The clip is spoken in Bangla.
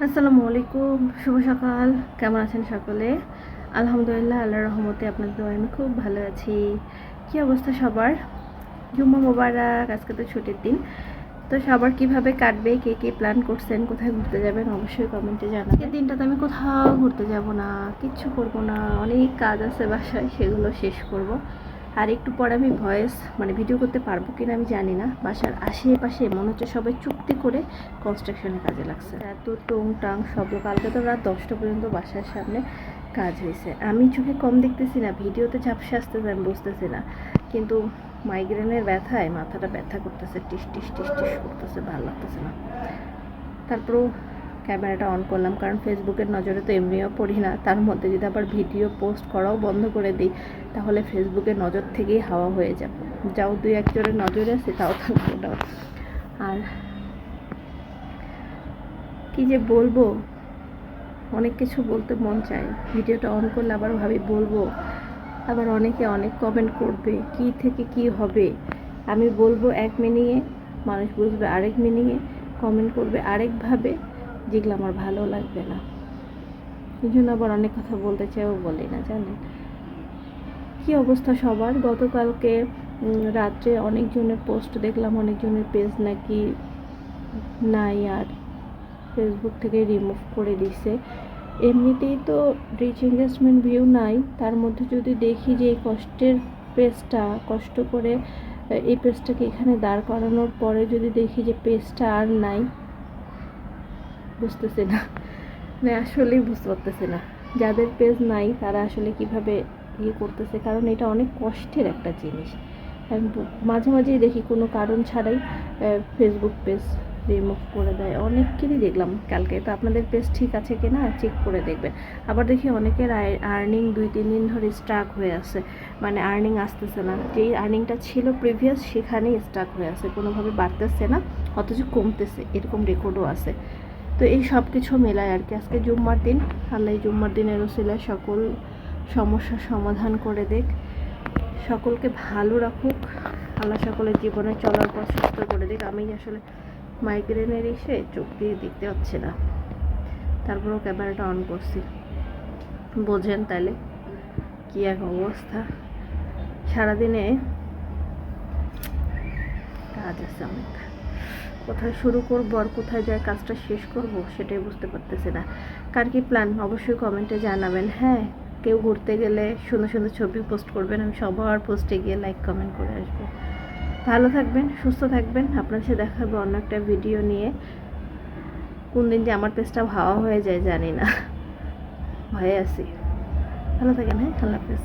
আসসালামু আলাইকুম, শুভ সকাল। কেমন আছেন সকলে? আলহামদুলিল্লাহ, আল্লাহর রহমতে আপনাদের দোয়ায় আমি খুব ভালো আছি। কি অবস্থা সবার? জুম্মা মোবারক। আজকে তো ছুটির দিন, তো সবার কিভাবে কাটবে, কে কে প্ল্যান করছেন, কোথায় ঘুরতে যাবেন অবশ্যই কমেন্টে জানাবেন। এই দিনটাতে আমি কোথাও ঘুরতে যাব না, কিচ্ছু করব না, অনেক কাজ আছে বাসায়, সেগুলো শেষ করব। আর একটু পরে আমি ভিডিও করতে পারবো কিনা আমি জানি না। বাসার আশেপাশে মনে হচ্ছে সবাই চুক্তি করে কনস্ট্রাকশনে কাজে লাগছে, এত টং টাং শব্দ। কালকে তো রাত 10টা পর্যন্ত বাসার সামনে কাজ হয়েছে। আমি চোখে কম দেখতেছি না, ভিডিওতে ঝাপসা আসতেছে, আমি বুঝতেছি না, কিন্তু মাইগ্রেনের ব্যথায় মাথাটা ব্যথা করতেছে, টিস টিস টিস টিস করতেছে, ভালো লাগতেছে না। তারপরেও ক্যামেরাটা অন করলাম, কারণ ফেসবুকের নজরে তো এমনিও পড়ি না, তার মধ্যে যদি আবার ভিডিও পোস্ট করাও বন্ধ করে দিই তাহলে ফেসবুকের নজর থেকেই হাওয়া হয়ে যাব। যাও 2-1 জনের নজরে আছে তাও থাকবো না। আর কি যে বলবো, অনেক কিছু বলতে মন চায়, ভিডিওটা অন করলে আবার ভাবি বলবো, আবার অনেকে অনেক কমেন্ট করবে, কি থেকে কি হবে। আমি বলবো এক মিনিংয়ে, মানুষ বুঝবে আরেক মিনিংয়ে, কমেন্ট করবে আরেকভাবে, যেগুলো আমার ভালো লাগবে না। এই জন্য আবার অনেক কথা বলতে চাইও বলি না, জানেন। কি অবস্থা সবার? গতকালকে রাত্রে অনেকজনের পোস্ট দেখলাম, অনেকজনের পেজ নাকি নাই, আর ফেসবুক থেকে রিমুভ করে দিছে। এমনিতেই তো রিচ এঙ্গেজমেন্ট ভিউ নাই, তার মধ্যে যদি দেখি যে এই কষ্টের পেজটা, কষ্ট করে এই পেজটাকে এখানে দাঁড় করানোর পরে যদি দেখি যে পেজটা আর নাই, বুঝতেছি না, মানে আসলেই বুঝতে পারতেছি না যাদের পেজ নাই তারা আসলে কিভাবে করতেছে, কারণ এটা অনেক কষ্টের একটা জিনিস। আমি মাঝে মাঝেই দেখি কোনো কারণ ছাড়াই ফেসবুক পেজ রিমুভ করে দেয়, অনেকেরই দেখলাম কালকে। তো আপনাদের পেজ ঠিক আছে কি না চেক করে দেখবেন। আবার দেখি অনেকের আর্নিং 2-3 দিন ধরে স্টাক হয়ে আছে, মানে আর্নিং আসতেছে না, যেই আর্নিংটা ছিল প্রিভিয়াস সেখানেই স্টাক হয়ে আছে, কোনোভাবে বাড়তেছে না, অথচ কমতেছে, এরকম রেকর্ডও আছে। তো এই সব কিছু মেলায় আর কি। আজকে জুম্মার দিন, আল্লাহ জুম্মার দিনের ওসিলায় সকল সমস্যার সমাধান করে দেখ, সকলকে ভালো রাখুক আল্লাহ, সকলের জীবনে চলার পর সুস্থ করে দেখ। আমি আসলে মাইগ্রেনের এসে চোখ দিয়ে দেখতে হচ্ছে না, তারপরেও ক্যামেরাটা অন করছি, বোঝেন তাহলে কি এক অবস্থা। সারাদিনে কাজ আছে অনেক, কোথায় শুরু করবো আর কোথায় যায় কাজটা শেষ করব সেটাই বুঝতে পারতেছি না। কার কি প্ল্যান অবশ্যই কমেন্টে জানাবেন। হ্যাঁ, কেউ ঘুরতে গেলে সুন্দর সুন্দর ছবি পোস্ট করবেন, আমি সবার পোস্টে গিয়ে লাইক কমেন্ট করে আসবো। ভালো থাকবেন, সুস্থ থাকবেন, আপনার সাথে দেখা হবে অন্য একটা ভিডিও নিয়ে। কোন দিন যে আমার পেজটা ভাওয়া হয়ে যায় জানি না, ভয়ে আছি। ভালো থাকেন, হ্যাঁ, আল্লাহ হাফেজ।